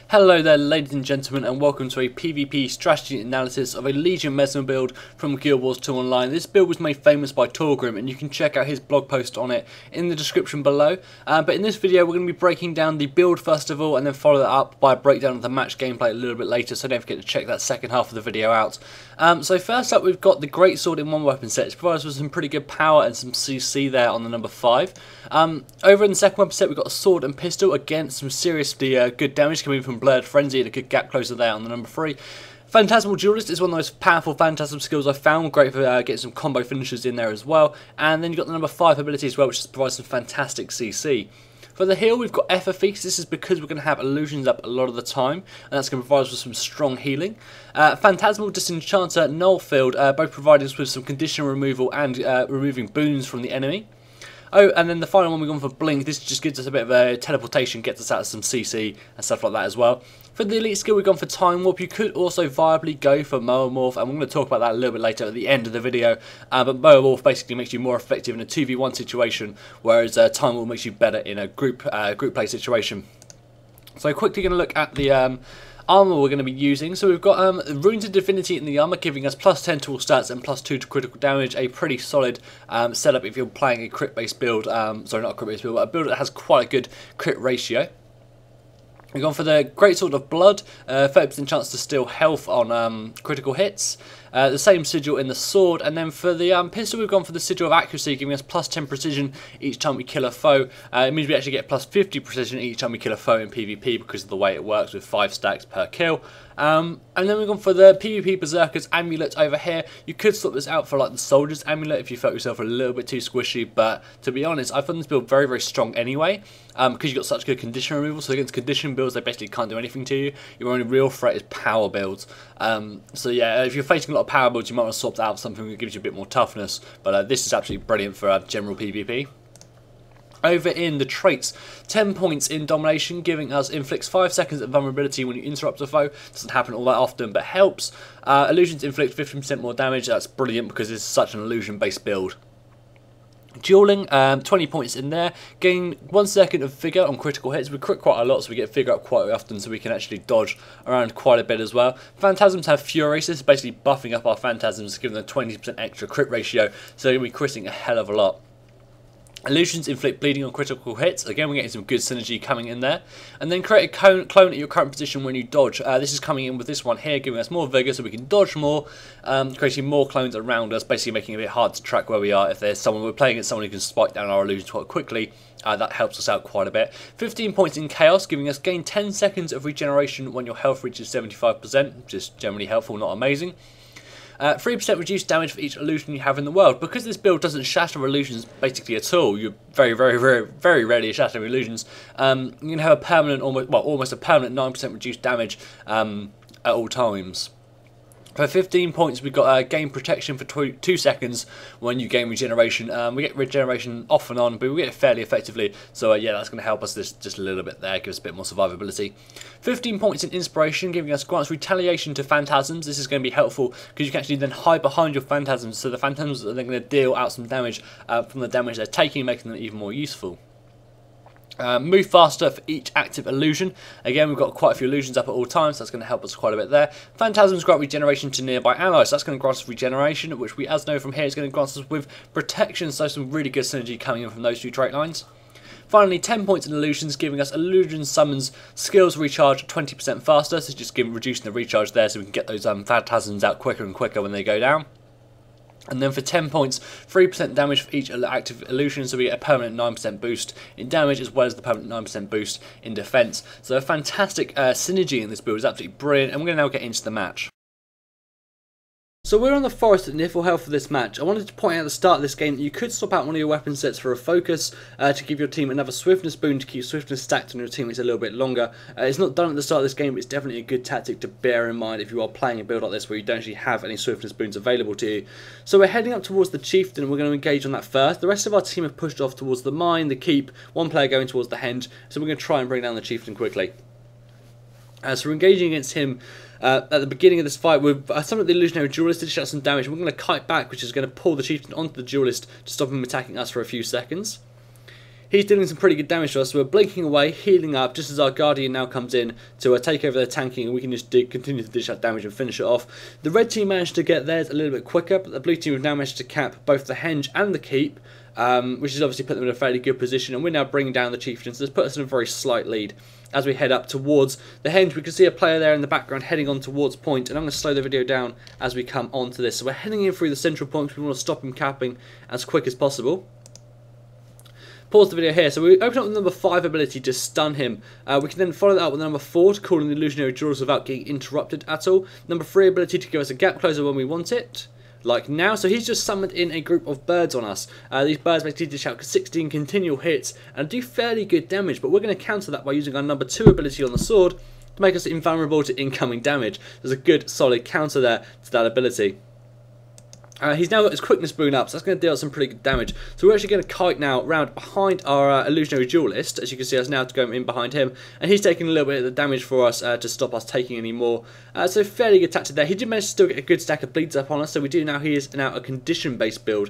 Hello there ladies and gentlemen, and welcome to a PvP strategy analysis of a Legion Mesmer build from Guild Wars 2 Online. This build was made famous by Taugrim, and you can check out his blog post on it in the description below. But in this video we're going to be breaking down the build first of all, and then follow that up by a breakdown of the match gameplay a little bit later, so don't forget to check that second half of the video out. So first up we've got the Greatsword in one weapon set. It provides us with some pretty good power and some CC there on the number 5. Over in the second weapon set we've got a sword and pistol, again some seriously good damage coming from Blurred Frenzy and a good gap closer there on the number 3. Phantasmal Duelist is one of the most powerful Phantasm skills I've found, great for getting some combo finishes in there as well. And then you've got the number 5 ability as well, which provides some fantastic CC. For the heal, we've got Efficacy. This is because we're going to have illusions up a lot of the time, and that's going to provide us with some strong healing. Phantasmal Disenchanter, Nullfield, both providing us with some condition removal and removing boons from the enemy. Oh, and then the final one we've gone for Blink. This just gives us a bit of a teleportation, gets us out of some CC and stuff like that as well. For the elite skill, we've gone for Time Warp. You could also viably go for Moomorph, and we're going to talk about that a little bit later at the end of the video. But Moomorph basically makes you more effective in a 2v1 situation, whereas Time Warp makes you better in a group play situation. So quickly going to look at the armour we're going to be using. So we've got Runes of Divinity in the armour, giving us plus 10 to all stats and plus 2 to critical damage. A pretty solid setup if you're playing a crit based build. Sorry, not a crit based build, but a build that has quite a good crit ratio. We've gone for the Greatsword of Blood, 30% chance to steal health on critical hits. The same sigil in the sword, and then for the pistol we've gone for the sigil of accuracy, giving us plus 10 precision each time we kill a foe. It means we actually get plus 50 precision each time we kill a foe in PvP because of the way it works with 5 stacks per kill. And then we've gone for the PvP Berserker's Amulet over here. You could swap this out for like the Soldier's Amulet if you felt yourself a little bit too squishy, but to be honest, I found this build very, very strong anyway, because you've got such good condition removal. So against condition builds, they basically can't do anything to you. Your only real threat is power builds. So yeah, if you're facing a lot of power builds, you might want to swap that out for something that gives you a bit more toughness, but this is absolutely brilliant for general PvP. Over in the traits, 10 points in Domination, giving us inflicts 5 seconds of vulnerability when you interrupt a foe. Doesn't happen all that often, but helps. Illusions inflict 15% more damage. That's brilliant because it's such an illusion based build. Dueling, 20 points in there, gain 1 second of figure on critical hits. We crit quite a lot, so we get figure up quite often, so we can actually dodge around quite a bit as well. Phantasms have Fury, so this is basically buffing up our Phantasms, giving them a 20% extra crit ratio, so they're going to be critting a hell of a lot. Illusions inflict bleeding on critical hits. Again, we're getting some good synergy coming in there. And then create a clone at your current position when you dodge. This is coming in with this one here, giving us more vigor so we can dodge more, creating more clones around us, basically making it a bit hard to track where we are. If there's someone we're playing against, someone who can spike down our illusions quite quickly, that helps us out quite a bit. 15 points in Chaos, giving us gain 10 seconds of regeneration when your health reaches 75%, which is generally helpful, not amazing. 3% reduced damage for each illusion you have in the world. Because this build doesn't shatter illusions basically at all, you're very rarely shattering illusions. You can have a permanent, almost a permanent 9% reduced damage at all times. For 15 points, we've got gain protection for 2 seconds when you gain regeneration. We get regeneration off and on, but we get it fairly effectively. So yeah, that's going to help us just a little bit there, give us a bit more survivability. 15 points in inspiration, giving us grants retaliation to Phantasms. This is going to be helpful because you can actually then hide behind your Phantasms, so the Phantasms are then going to deal out some damage from the damage they're taking, making them even more useful. Move faster for each active illusion. Again, we've got quite a few illusions up at all times, so that's going to help us quite a bit there. Phantasms grant regeneration to nearby allies, so that's going to grant us regeneration, which we as know from here is going to grant us with protection, so some really good synergy coming in from those 2 trait lines. Finally, 10 points in illusions, giving us illusion summons skills recharge 20% faster, so just reducing the recharge there so we can get those Phantasms out quicker and quicker when they go down. And then for 10 points, 3% damage for each active illusion, so we get a permanent 9% boost in damage as well as the permanent 9% boost in defense. So a fantastic synergy in this build is absolutely brilliant, and we're going to now get into the match. So we're on the forest at near full health for this match. I wanted to point out at the start of this game that you could swap out one of your weapon sets for a focus to give your team another swiftness boon to keep swiftness stacked on your teammates a little bit longer. It's not done at the start of this game, but it's definitely a good tactic to bear in mind if you are playing a build like this where you don't actually have any swiftness boons available to you. So we're heading up towards the chieftain, and we're going to engage on that first. The rest of our team have pushed off towards the mine, the keep, one player going towards the henge, so we're going to try and bring down the chieftain quickly. So we're engaging against him at the beginning of this fight with some of the illusionary duelist to shut some damage. We're going to kite back, which is going to pull the chieftain onto the duelist to stop him attacking us for a few seconds. he's dealing some pretty good damage to us, so we're blinking away, healing up, just as our Guardian now comes in to take over their tanking, and we can just continue to dish out damage and finish it off. The red team managed to get theirs a little bit quicker, but the blue team have now managed to cap both the Henge and the Keep, which has obviously put them in a fairly good position, and we're now bringing down the Chieftains. This puts us in a very slight lead. As we head up towards the Henge, we can see a player there in the background heading on towards point, and I'm going to slow the video down as we come on to this. So we're heading in through the central point because we want to stop him capping as quick as possible. Pause the video here. So we open up the number 5 ability to stun him. We can then follow that up with number 4 to call in the illusionary jaws without getting interrupted at all. Number 3 ability to give us a gap closer when we want it, like now. So he's just summoned in a group of birds on us. These birds basically dish out 16 continual hits and do fairly good damage, but we're going to counter that by using our number 2 ability on the sword to make us invulnerable to incoming damage. There's a good solid counter there to that ability. He's now got his quickness boon up, so that's going to deal some pretty good damage. So we're actually going to kite now round behind our illusionary duelist. As you can see, us now to go in behind him, and he's taking a little bit of the damage for us to stop us taking any more. So fairly good tactic there. He did manage to still get a good stack of bleeds up on us, so we do now. He is now a condition-based build.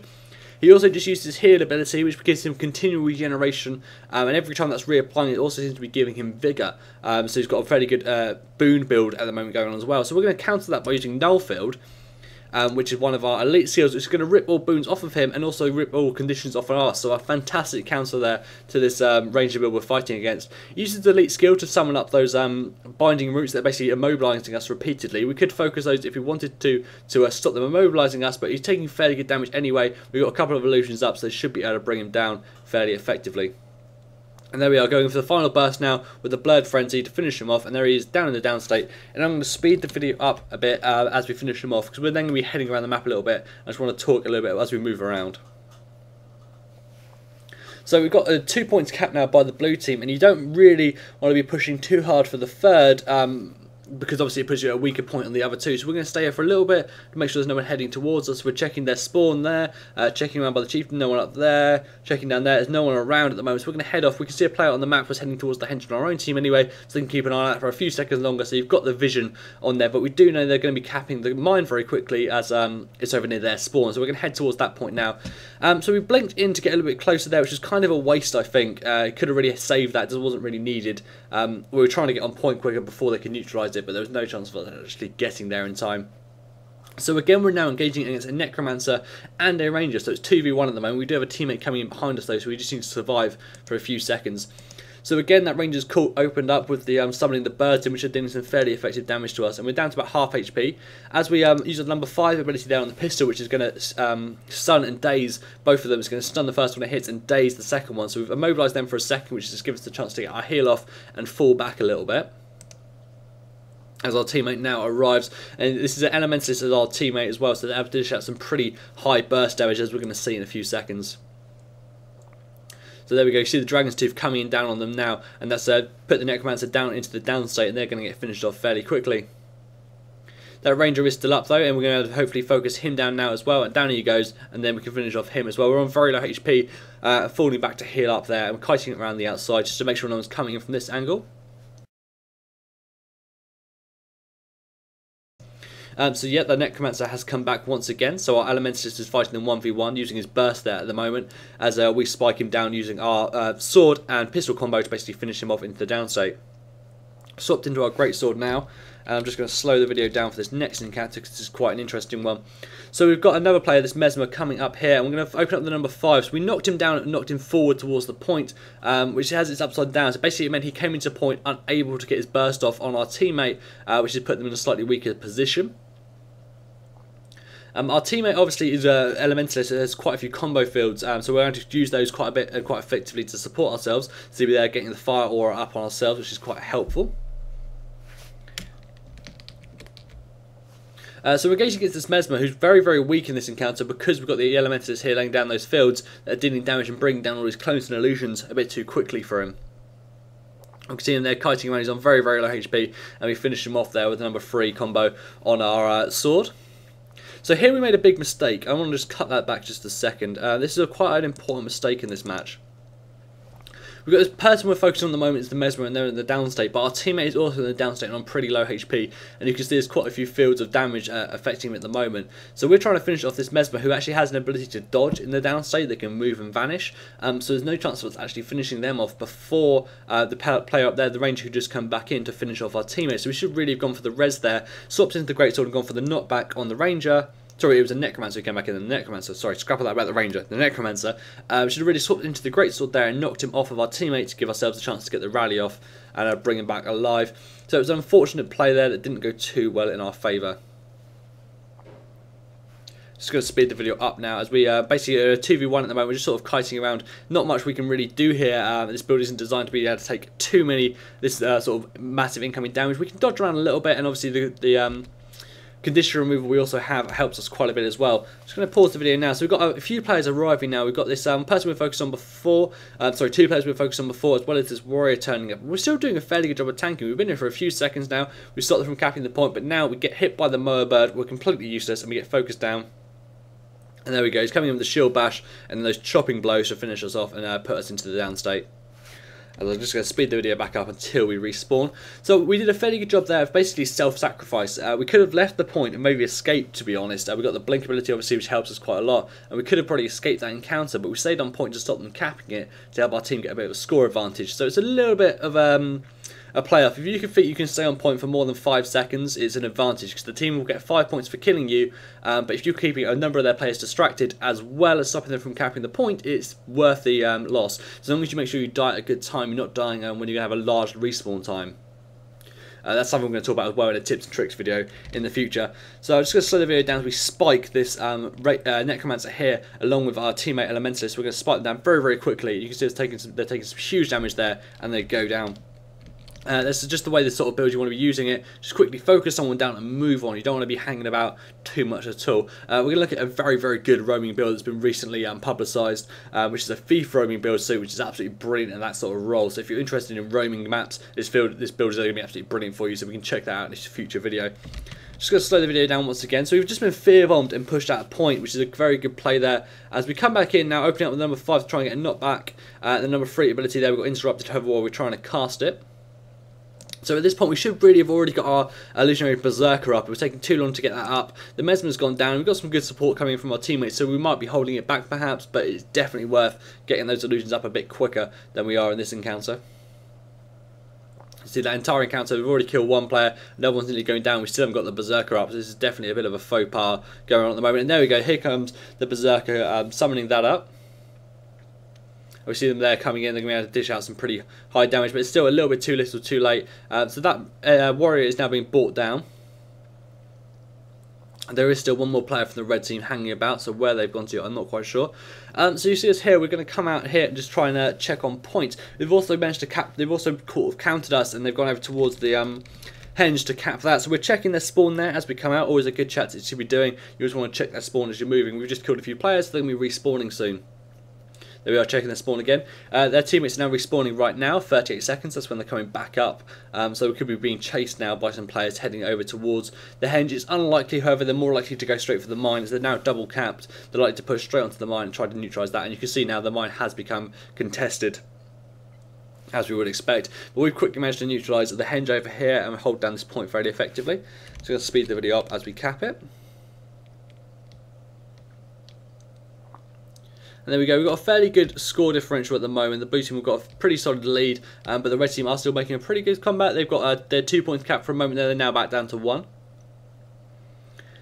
He also just used his heal ability, which gives him continual regeneration, and every time that's reapplying, it also seems to be giving him vigour. So he's got a fairly good boon build at the moment going on as well. So we're going to counter that by using Null Field, which is one of our elite seals, which is going to rip all boons off of him and also rip all conditions off of us. So a fantastic counter there to this ranger build we're fighting against. He uses the elite skill to summon up those binding roots that are basically immobilising us repeatedly. We could focus those if we wanted to stop them immobilising us, but he's taking fairly good damage anyway. We've got a couple of illusions up, so they should be able to bring him down fairly effectively. And there we are, going for the final burst now with the Blurred Frenzy to finish him off, and there he is down in the down state. And I'm going to speed the video up a bit as we finish him off, because we're then going to be heading around the map a little bit. I just want to talk a little bit as we move around. So we've got 2 points capped now by the blue team, and you don't really want to be pushing too hard for the third, because obviously it puts you at a weaker point on the other two. So we're going to stay here for a little bit to make sure there's no one heading towards us. We're checking their spawn there, checking around by the chieftain, no one up there, checking down there, there's no one around at the moment. So we're going to head off. We can see a player on the map was heading towards the henchman on our own team anyway, so they can keep an eye on that for a few seconds longer. So you've got the vision on there, but we do know they're going to be capping the mine very quickly as it's over near their spawn. So we're going to head towards that point now. So we blinked in to get a little bit closer there, which is kind of a waste, I think. Could have really saved that, it wasn't really needed. We were trying to get on point quicker before they could neutralise it, but there was no chance of actually getting there in time. So again, we're now engaging against a Necromancer and a Ranger, so it's 2v1 at the moment. We do have a teammate coming in behind us though, so we just need to survive for a few seconds. So again, that Ranger's cult opened up with the summoning the birds in, which are doing some fairly effective damage to us, and we're down to about half HP. As we use the number 5 ability there on the pistol, which is going to stun and daze both of them. It's going to stun the first one it hits and daze the second one. So we've immobilised them for a second, which just gives us the chance to get our heal off and fall back a little bit. As our teammate now arrives, and this is an elementalist as our teammate as well, so they're able to dish out some pretty high burst damage, as we're going to see in a few seconds. So there we go, you see the Dragon's Tooth coming in down on them now, and that's put the Necromancer down into the down state, and they're going to get finished off fairly quickly. That Ranger is still up though, and we're going to hopefully focus him down now as well, and down he goes, and then we can finish off him as well. We're on very low HP, falling back to heal up there, and we're kiting it around the outside just to make sure no one's coming in from this angle. So yeah, the Necromancer has come back once again, so our Elementalist is fighting them 1v1 using his burst there at the moment, as we spike him down using our sword and pistol combo to basically finish him off into the down state. Swapped into our greatsword now, and I'm just going to slow the video down for this next encounter because this is quite an interesting one. So we've got another player, this Mesmer, coming up here, and we're going to open up the number 5. So we knocked him down and knocked him forward towards the point, which has its upside down. So basically it meant he came into point unable to get his burst off on our teammate, which has put them in a slightly weaker position. Our teammate obviously is an elementalist, so there's quite a few combo fields, so we're going to use those quite a bit and quite effectively to support ourselves. So we're there getting the fire aura up on ourselves, which is quite helpful. So we're engaging against this Mesmer, who's very, very weak in this encounter because we've got the elementalists here laying down those fields that are dealing damage and bringing down all his clones and illusions a bit too quickly for him. We can see him there kiting around, he's on very, very low HP, and we finish him off there with the number 3 combo on our sword. So here we made a big mistake. I want to just cut that back just a second. This is quite an important mistake in this match. we've got this person we're focusing on at the moment is the Mesmer, and they're in the down state, but our teammate is also in the down state and on pretty low HP, and you can see there's quite a few fields of damage affecting him at the moment. So we're trying to finish off this Mesmer, who actually has an ability to dodge in the down state that can move and vanish, so there's no chance of us actually finishing them off before the player up there, the ranger, who just come back in to finish off our teammate. So we should really have gone for the res there, swapped into the greatsword and gone for the knockback on the ranger. Sorry, it was a necromancer who came back in. The necromancer, sorry, scrap all that about the ranger. The necromancer should have really swapped into the greatsword there and knocked him off of our teammate to give ourselves a chance to get the rally off and bring him back alive. So it was an unfortunate play there that didn't go too well in our favour. Just going to speed the video up now as we basically are 2v1 at the moment. We're just sort of kiting around. Not much we can really do here. This build isn't designed to be able to take too many sort of massive incoming damage. We can dodge around a little bit, and obviously the condition removal we also have helps us quite a bit as well. Just going to pause the video now. So we've got a few players arriving now. We've got this person we focused on before, sorry, two players we focused on before, as well as this warrior turning up. We're still doing a fairly good job of tanking. We've been here for a few seconds now. We stopped them from capping the point, but now we get hit by the Mesmer Bird. We're completely useless, and we get focused down. And there we go. He's coming in with the shield bash and those chopping blows to finish us off and put us into the down state. And I'm just going to speed the video back up until we respawn. So we did a fairly good job there of basically self-sacrifice. We could have left the point and maybe escaped, to be honest. We got the blink ability, obviously, which helps us quite a lot. And we could have probably escaped that encounter, but we stayed on point to stop them capping it to help our team get a bit of a score advantage. So it's a little bit of a playoff. If you can think you can stay on point for more than 5 seconds, it's an advantage because the team will get 5 points for killing you, but if you're keeping a number of their players distracted as well as stopping them from capping the point, it's worth the loss. As long as you make sure you die at a good time, you're not dying when you're going to have a large respawn time. That's something we're going to talk about as well in a tips and tricks video in the future. So I'm just going to slow the video down as we spike this necromancer here along with our teammate elementalist. We're going to spike them down very, very quickly. You can see they're taking some huge damage there, and they go down. This is just the way this sort of build you want to be using it. Just quickly focus someone down and move on. You don't want to be hanging about too much at all. We're going to look at a very, very good roaming build that's been recently publicised, which is a thief roaming build suit, which is absolutely brilliant in that sort of role. So if you're interested in roaming maps, this build is going to be absolutely brilliant for you, so we can check that out in a future video. Just going to slow the video down once again. So we've just been fear bombed and pushed out a point, which is a very good play there. As we come back in now, opening up with number 5 to try and get a knockback. The number 3 ability there, we've got interrupted hover while we're trying to cast it. So at this point we should really have already got our illusionary berserker up. It was taking too long to get that up. The Mesmer's gone down. We've got some good support coming from our teammates, so we might be holding it back perhaps, but it's definitely worth getting those illusions up a bit quicker than we are in this encounter. See that entire encounter, we've already killed one player, another one's nearly going down, we still haven't got the berserker up, so this is definitely a bit of a faux pas going on at the moment. And there we go, here comes the berserker summoning that up. We see them there coming in, they're going to be able to dish out some pretty high damage, but it's still a little bit too little too late. So that warrior is now being brought down. There is still one more player from the red team hanging about, so where they've gone to, I'm not quite sure. So you see us here, we're going to come out here and just try and check on points. They've also managed to they've also countered us, and they've gone over towards the henge to cap that. So we're checking their spawn there as we come out, always a good chat to be doing. You always want to check their spawn as you're moving. We've just killed a few players, so they're going to be respawning soon. There we are, checking their spawn again. Their teammates are now respawning right now, 38 seconds, that's when they're coming back up. So we could be being chased now by some players heading over towards the henge. It's unlikely, however, they're more likely to go straight for the mine, as they're now double capped. They're likely to push straight onto the mine and try to neutralise that, and you can see now the mine has become contested, as we would expect. But we've quickly managed to neutralise the henge over here and hold down this point fairly effectively. So we're going to speed the video up as we cap it. And there we go, we've got a fairly good score differential at the moment. The blue team have got a pretty solid lead, but the red team are still making a pretty good comeback. They've got their 2 points cap for a moment there, they're now back down to 1.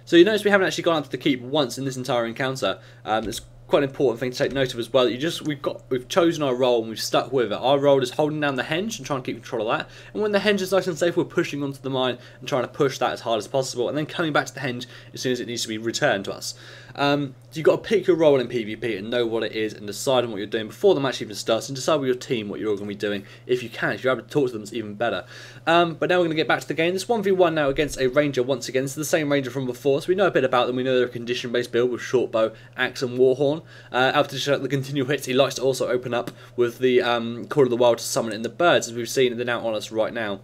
So you notice we haven't actually gone up to the keep once in this entire encounter. It's quite an important thing to take note of as well. We've chosen our role and we've stuck with it. Our role is holding down the henge and trying to keep control of that. And when the henge is nice and safe, we're pushing onto the mine and trying to push that as hard as possible, and then coming back to the henge as soon as it needs to be returned to us. So you've got to pick your role in PvP and know what it is and decide on what you're doing before the match even starts, and decide with your team what you're all going to be doing. If you can, if you're able to talk to them, it's even better. But now we're going to get back to the game. This 1v1 now against a ranger once again. This is the same ranger from before, so we know a bit about them. We know they're a condition based build with short bow, axe and warhorn. After to show the continual hits, he likes to also open up with the Call of the Wild to summon in the birds, as we've seen. They're now on us right now.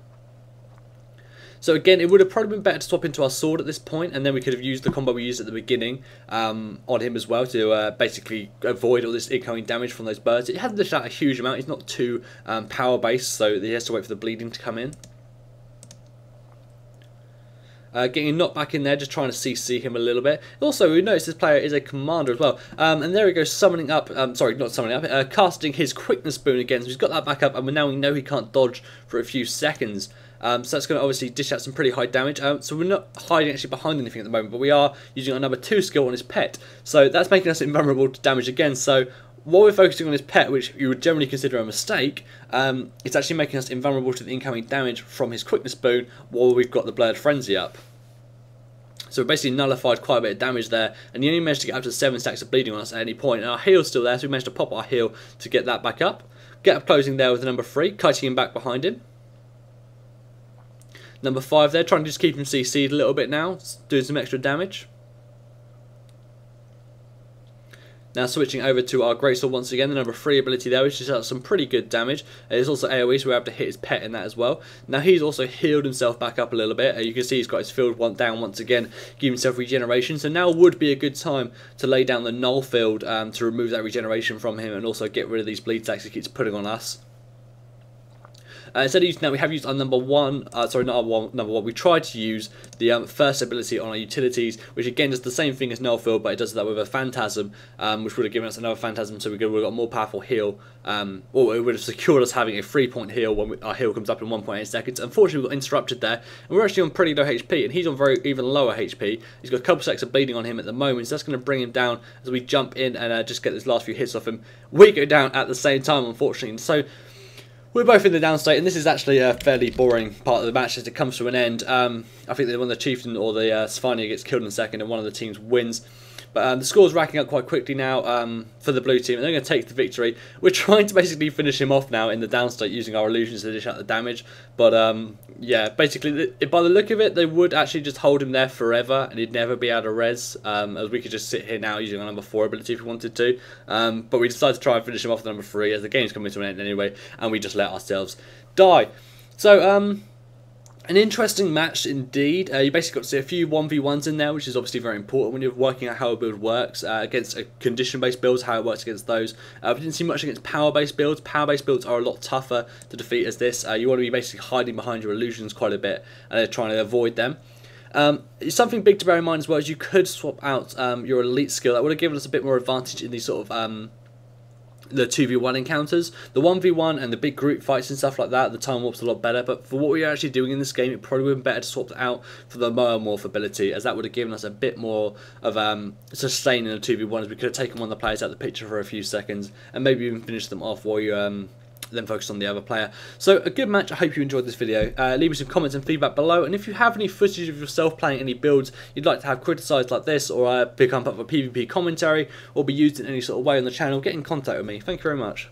So again, it would have probably been better to swap into our sword at this point, and then we could have used the combo we used at the beginning on him as well to basically avoid all this incoming damage from those birds. It hasn't dished out a huge amount. He's not too power based, so he has to wait for the bleeding to come in. Getting knocked back in there, just trying to CC him a little bit. Also, we notice this player is a commander as well. And there he goes, summoning up, sorry, not summoning up, casting his quickness boon again. So he's got that back up, and now we know he can't dodge for a few seconds. So that's going to obviously dish out some pretty high damage. So we're not hiding actually behind anything at the moment, but we are using our number 2 skill on his pet. So that's making us invulnerable to damage again. So while we're focusing on his pet, which you would generally consider a mistake, it's actually making us invulnerable to the incoming damage from his quickness boon while we've got the Blurred Frenzy up. So we basically nullified quite a bit of damage there, and he only managed to get up to 7 stacks of bleeding on us at any point, and our heal's still there, so we managed to pop our heal to get that back up. Get up closing there with the number 3, kiting him back behind him. Number 5 there, trying to just keep him CC'd a little bit now, doing some extra damage. Now switching over to our Greatsword once again, the number 3 ability there, which does some pretty good damage. There's also AoE, so we're able to hit his pet in that as well. Now he's also healed himself back up a little bit. You can see he's got his field down once again, giving himself regeneration. So now would be a good time to lay down the null field to remove that regeneration from him and also get rid of these bleed stacks he keeps putting on us. Instead of using that, we have used our number 1, sorry, not our number 1, we tried to use the first ability on our utilities, which again does the same thing as Null Field, but it does that with a Phantasm, which would have given us another Phantasm, so we would have got a more powerful heal, or it would have secured us having a 3-point heal when our heal comes up in 1.8 seconds. Unfortunately, we got interrupted there, and we're actually on pretty low HP, and he's on even lower HP. He's got a couple stacks of bleeding on him at the moment, so that's going to bring him down as we jump in and just get these last few hits off him. We go down at the same time, unfortunately, and so we're both in the down state, and this is actually a fairly boring part of the match as it comes to an end. I think that when the Chieftain or the Svanir gets killed in a second and one of the teams wins. But the score's racking up quite quickly now for the blue team, and they're going to take the victory. We're trying to basically finish him off now in the down state using our illusions to dish out the damage. But yeah, basically, by the look of it, they would actually just hold him there forever, and he'd never be able to res, as we could just sit here now using our number 4 ability if we wanted to. But we decided to try and finish him off with number 3, as the game's coming to an end anyway, and we just let ourselves die. So, an interesting match indeed. You basically got to see a few 1v1s in there, which is obviously very important when you're working out how a build works against condition-based builds, how it works against those. We didn't see much against power-based builds. Power-based builds are a lot tougher to defeat as this. You want to be basically hiding behind your illusions quite a bit and trying to avoid them. Something big to bear in mind as well is you could swap out your elite skill. That would have given us a bit more advantage in these sort of the 2v1 encounters. The 1v1 and the big group fights and stuff like that, the time warp's a lot better, but for what we're actually doing in this game, it probably would have been better to swap that out for the Morph ability, as that would have given us a bit more of sustain in a 2v1, as we could have taken one of the players out of the picture for a few seconds and maybe even finished them off while you then focus on the other player. So a good match. I hope you enjoyed this video. Leave me some comments and feedback below, and if you have any footage of yourself playing any builds you'd like to have criticised like this, or become part of a PvP commentary, or be used in any sort of way on the channel, get in contact with me. Thank you very much.